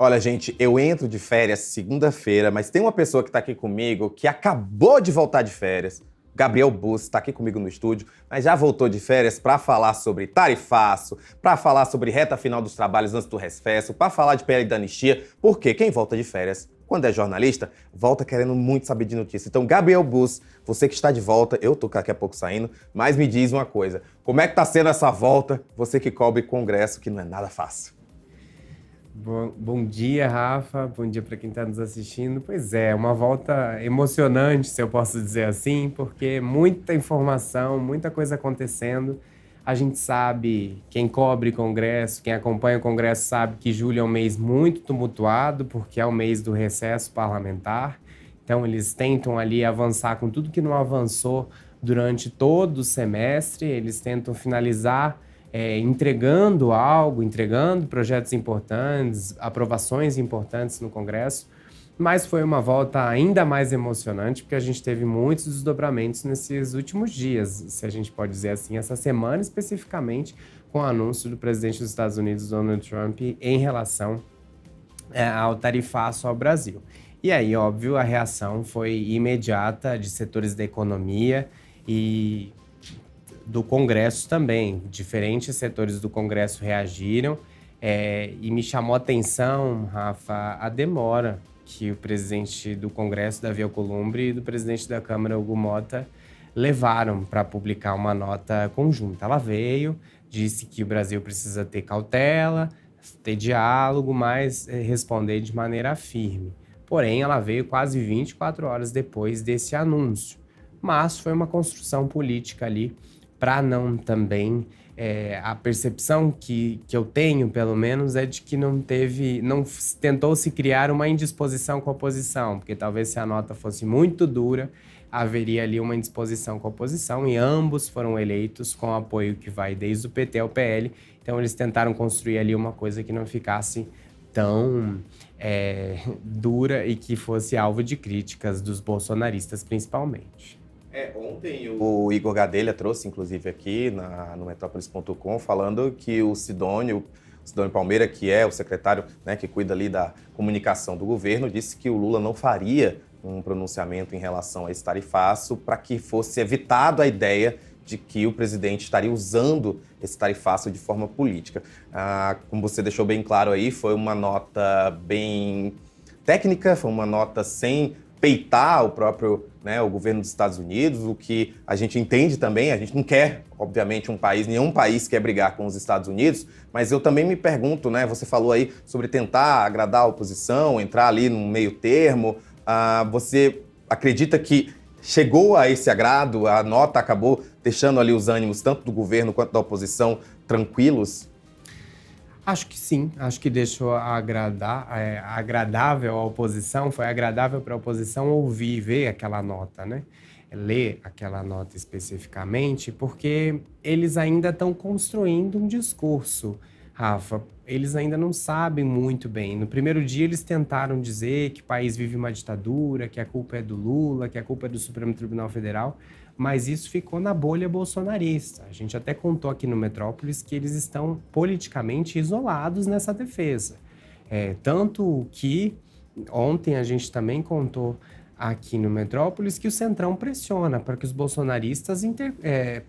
Olha, gente, eu entro de férias segunda-feira, mas tem uma pessoa que está aqui comigo que acabou de voltar de férias. Gabriel Bus está aqui comigo no estúdio, mas já voltou de férias para falar sobre tarifaço, para falar sobre reta final dos trabalhos antes do recesso, para falar de PL da anistia, porque quem volta de férias, quando é jornalista, volta querendo muito saber de notícia. Então, Gabriel Bus, você que está de volta, eu tô daqui a pouco saindo, mas me diz uma coisa, como é que tá sendo essa volta, você que cobre congresso, que não é nada fácil? Bom dia, Rafa. Bom dia para quem está nos assistindo. Pois é, uma volta emocionante, se eu posso dizer assim, porque muita informação, muita coisa acontecendo. A gente sabe, quem cobre Congresso, quem acompanha o Congresso sabe que julho é um mês muito tumultuado, porque é o mês do recesso parlamentar. Então, eles tentam ali avançar com tudo que não avançou durante todo o semestre, eles tentam finalizar entregando algo, entregando projetos importantes, aprovações importantes no Congresso, mas foi uma volta ainda mais emocionante, porque a gente teve muitos desdobramentos nesses últimos dias, se a gente pode dizer assim, essa semana especificamente, com o anúncio do presidente dos Estados Unidos, Donald Trump, em relação ao tarifaço ao Brasil. E aí, óbvio, a reação foi imediata de setores da economia e do Congresso também. Diferentes setores do Congresso reagiram e me chamou a atenção, Rafa, a demora que o presidente do Congresso, Davi Alcolumbre, e do presidente da Câmara, Hugo Motta, levaram para publicar uma nota conjunta. Ela veio, disse que o Brasil precisa ter cautela, ter diálogo, mas responder de maneira firme. Porém, ela veio quase 24 horas depois desse anúncio. Mas foi uma construção política ali para não também... a percepção que eu tenho, pelo menos, é de que não tentou se criar uma indisposição com a oposição, porque talvez se a nota fosse muito dura, haveria ali uma indisposição com a oposição, e ambos foram eleitos com apoio que vai desde o PT ao PL, então eles tentaram construir ali uma coisa que não ficasse tão dura e que fosse alvo de críticas dos bolsonaristas, principalmente. Ontem o Igor Gadelha trouxe, inclusive, aqui no Metrópolis.com, falando que o Sidônio Palmeira, que é o secretário, né, que cuida ali da comunicação do governo, disse que o Lula não faria um pronunciamento em relação a esse tarifaço para que fosse evitado a ideia de que o presidente estaria usando esse tarifaço de forma política. Como você deixou bem claro aí, foi uma nota bem técnica, foi uma nota sem peitar o próprio, né, o governo dos Estados Unidos, o que a gente entende também, a gente não quer, obviamente, nenhum país quer brigar com os Estados Unidos, mas eu também me pergunto, né, você falou aí sobre tentar agradar a oposição, entrar ali num meio termo, você acredita que chegou a esse agrado, a nota acabou deixando ali os ânimos tanto do governo quanto da oposição tranquilos? Acho que sim, acho que deixou agradável à oposição, foi agradável para a oposição ouvir e ver aquela nota, né? Ler aquela nota especificamente, porque eles ainda estão construindo um discurso, Rafa. Eles ainda não sabem muito bem. No primeiro dia, eles tentaram dizer que o país vive uma ditadura, que a culpa é do Lula, que a culpa é do Supremo Tribunal Federal, mas isso ficou na bolha bolsonarista. A gente até contou aqui no Metrópolis que eles estão politicamente isolados nessa defesa. Tanto que ontem a gente também contou aqui no Metrópolis que o Centrão pressiona para que os bolsonaristas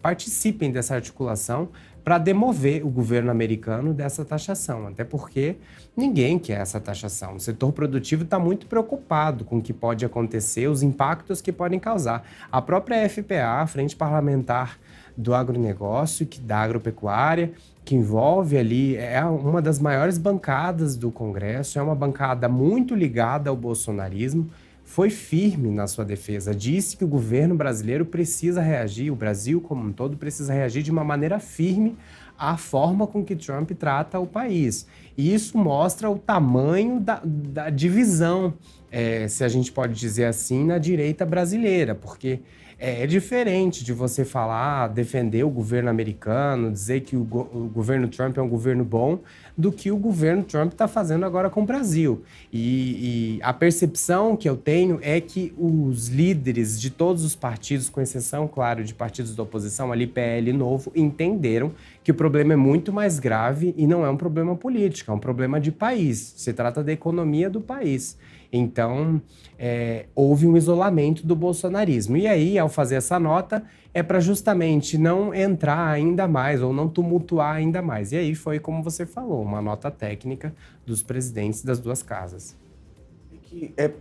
participem dessa articulação para demover o governo americano dessa taxação, até porque ninguém quer essa taxação. O setor produtivo está muito preocupado com o que pode acontecer, os impactos que podem causar. A própria FPA, a Frente Parlamentar do Agronegócio, da agropecuária, que envolve ali, é uma das maiores bancadas do Congresso, é uma bancada muito ligada ao bolsonarismo, foi firme na sua defesa, disse que o governo brasileiro precisa reagir, o Brasil como um todo precisa reagir de uma maneira firme à forma com que Trump trata o país. E isso mostra o tamanho da divisão, se a gente pode dizer assim, na direita brasileira, porque é diferente de você falar, defender o governo americano, dizer que o governo Trump é um governo bom, do que o governo Trump está fazendo agora com o Brasil. E a percepção que eu tenho é que os líderes de todos os partidos, com exceção, claro, de partidos da oposição, ali PL Novo, entenderam que o problema é muito mais grave e não é um problema político, é um problema de país. Se trata da economia do país. Então, houve um isolamento do bolsonarismo. E aí, ao fazer essa nota, é para justamente não entrar ainda mais ou não tumultuar ainda mais. E aí foi, como você falou, uma nota técnica dos presidentes das duas casas. É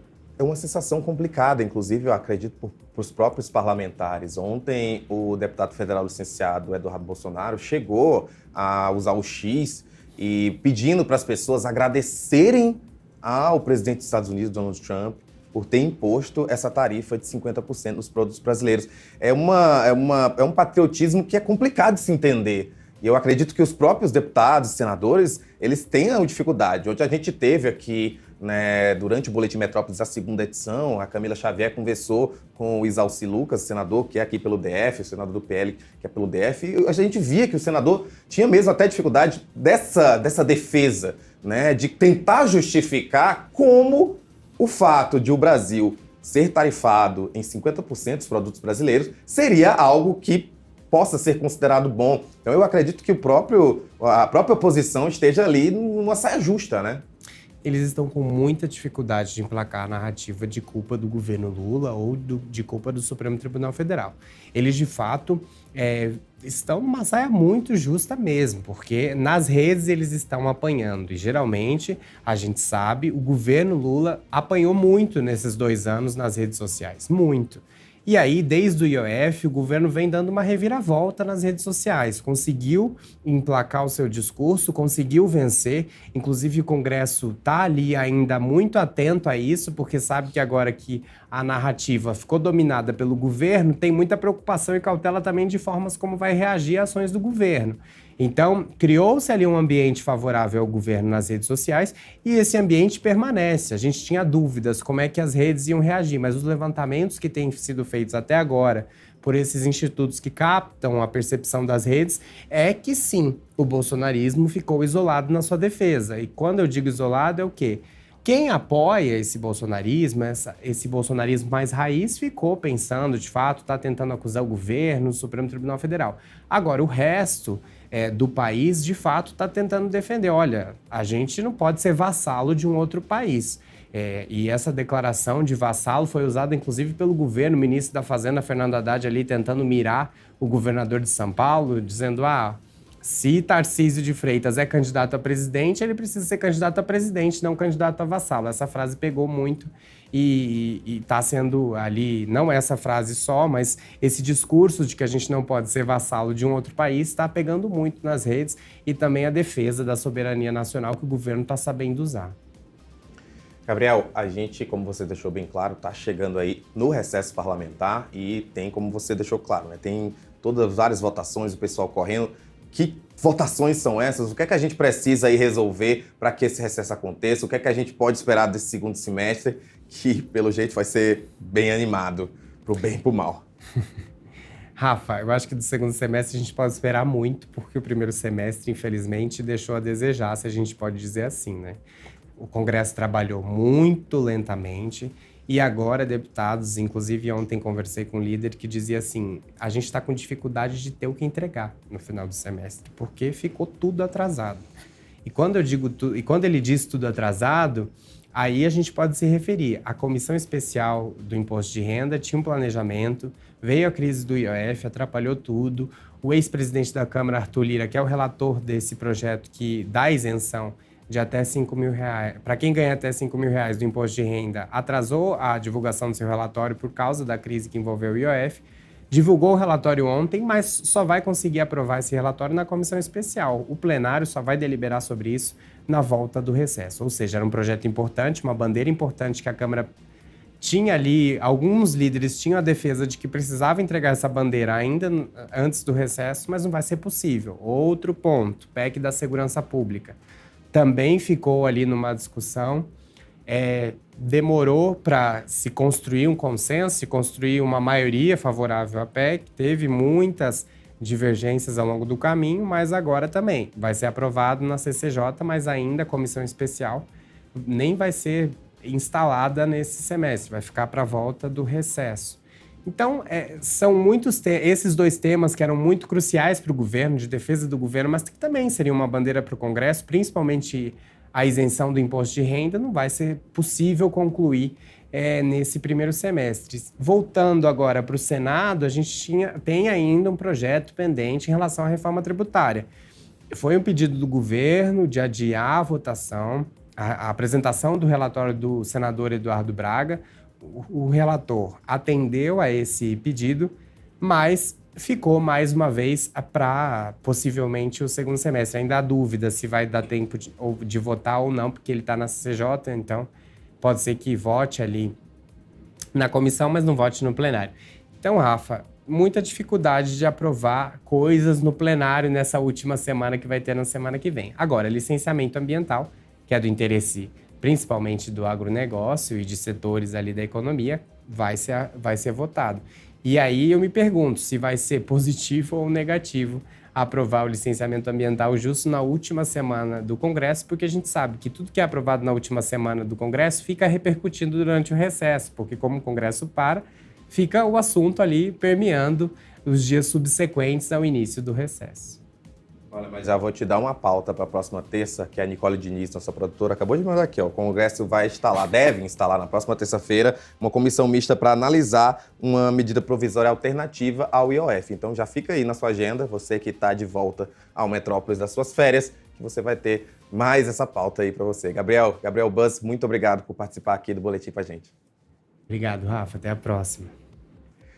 uma sensação complicada, inclusive, eu acredito, para os próprios parlamentares. Ontem, o deputado federal licenciado Eduardo Bolsonaro chegou a usar o X e pedindo para as pessoas agradecerem ao presidente dos Estados Unidos, Donald Trump, por ter imposto essa tarifa de 50% nos produtos brasileiros. É um patriotismo que é complicado de se entender. E eu acredito que os próprios deputados, senadores, eles tenham dificuldade. Ontem a gente teve aqui, né, durante o Boletim Metrópolis, a segunda edição, a Camila Xavier conversou com o Isalci Lucas, senador que é aqui pelo DF, o senador do PL que é pelo DF, e a gente via que o senador tinha mesmo até dificuldade dessa defesa, né, de tentar justificar como o fato de o Brasil ser tarifado em 50% dos produtos brasileiros seria algo que possa ser considerado bom. Então eu acredito que a própria oposição esteja ali numa saia justa, né? Eles estão com muita dificuldade de emplacar a narrativa de culpa do governo Lula ou de culpa do Supremo Tribunal Federal. Eles, de fato, estão numa saia muito justa mesmo, porque nas redes eles estão apanhando. E, geralmente, a gente sabe, o governo Lula apanhou muito nesses 2 anos nas redes sociais. Muito. E aí, desde o IOF, o governo vem dando uma reviravolta nas redes sociais. Conseguiu emplacar o seu discurso, conseguiu vencer. Inclusive, o Congresso está ali ainda muito atento a isso, porque sabe que agora que a narrativa ficou dominada pelo governo, tem muita preocupação e cautela também de formas como vai reagir a ações do governo. Então, criou-se ali um ambiente favorável ao governo nas redes sociais e esse ambiente permanece. A gente tinha dúvidas como é que as redes iam reagir, mas os levantamentos que têm sido feitos até agora por esses institutos que captam a percepção das redes é que sim, o bolsonarismo ficou isolado na sua defesa. E quando eu digo isolado é o quê? Quem apoia esse bolsonarismo mais raiz, ficou pensando, de fato, está tentando acusar o governo, o Supremo Tribunal Federal. Agora, o resto do país, de fato, está tentando defender. Olha, a gente não pode ser vassalo de um outro país. E essa declaração de vassalo foi usada, inclusive, pelo governo, o ministro da Fazenda, Fernando Haddad, ali tentando mirar o governador de São Paulo, dizendo, se Tarcísio de Freitas é candidato a presidente, ele precisa ser candidato a presidente, não candidato a vassalo. Essa frase pegou muito e está sendo ali, não essa frase só, mas esse discurso de que a gente não pode ser vassalo de um outro país está pegando muito nas redes e também a defesa da soberania nacional que o governo está sabendo usar. Gabriel, a gente, como você deixou bem claro, está chegando aí no recesso parlamentar e tem, como você deixou claro, né, tem todas várias votações, o pessoal correndo. Que votações são essas? O que é que a gente precisa aí resolver para que esse recesso aconteça? O que é que a gente pode esperar desse segundo semestre, que, pelo jeito, vai ser bem animado, pro bem e pro mal? Rafa, eu acho que do segundo semestre a gente pode esperar muito, porque o primeiro semestre, infelizmente, deixou a desejar, se a gente pode dizer assim, né? O Congresso trabalhou muito lentamente. E agora, deputados, inclusive ontem conversei com um líder que dizia assim, a gente está com dificuldade de ter o que entregar no final do semestre, porque ficou tudo atrasado. E quando ele diz tudo atrasado, aí a gente pode se referir. A Comissão Especial do Imposto de Renda tinha um planejamento, veio a crise do IOF, atrapalhou tudo. O ex-presidente da Câmara, Arthur Lira, que é o relator desse projeto que dá isenção de até R$5.000, para quem ganha até R$5.000 do imposto de renda, atrasou a divulgação do seu relatório por causa da crise que envolveu o IOF, divulgou o relatório ontem, mas só vai conseguir aprovar esse relatório na comissão especial. O plenário só vai deliberar sobre isso na volta do recesso. Ou seja, era um projeto importante, uma bandeira importante que a Câmara tinha ali, alguns líderes tinham a defesa de que precisava entregar essa bandeira ainda antes do recesso, mas não vai ser possível. Outro ponto, PEC da segurança pública. Também ficou ali numa discussão, demorou para se construir um consenso, se construir uma maioria favorável à PEC, teve muitas divergências ao longo do caminho, mas agora também vai ser aprovado na CCJ, mas ainda a comissão especial nem vai ser instalada nesse semestre, vai ficar para a volta do recesso. Então, são esses dois temas que eram muito cruciais para o governo, de defesa do governo, mas que também seriam uma bandeira para o Congresso, principalmente a isenção do imposto de renda, não vai ser possível concluir nesse primeiro semestre. Voltando agora para o Senado, a gente tem ainda um projeto pendente em relação à reforma tributária. Foi um pedido do governo de adiar a votação, a apresentação do relatório do senador Eduardo Braga. O relator atendeu a esse pedido, mas ficou mais uma vez para possivelmente o segundo semestre. Ainda há dúvida se vai dar tempo de votar ou não, porque ele está na CCJ, então pode ser que vote ali na comissão, mas não vote no plenário. Então, Rafa, muita dificuldade de aprovar coisas no plenário nessa última semana que vai ter na semana que vem. Agora, licenciamento ambiental, que é do interesse principalmente do agronegócio e de setores ali da economia, vai ser votado. E aí eu me pergunto se vai ser positivo ou negativo aprovar o licenciamento ambiental justo na última semana do Congresso, porque a gente sabe que tudo que é aprovado na última semana do Congresso fica repercutindo durante o recesso, porque como o Congresso para, fica o assunto ali permeando os dias subsequentes ao início do recesso. Olha, mas já vou te dar uma pauta para a próxima terça, que a Nicole Diniz, nossa produtora, acabou de mandar aqui. Ó, o Congresso deve instalar na próxima terça-feira uma comissão mista para analisar uma medida provisória alternativa ao IOF. Então já fica aí na sua agenda, você que está de volta ao Metrópolis das suas férias, que você vai ter mais essa pauta aí para você. Gabriel Buzz, muito obrigado por participar aqui do Boletim com a gente. Obrigado, Rafa. Até a próxima.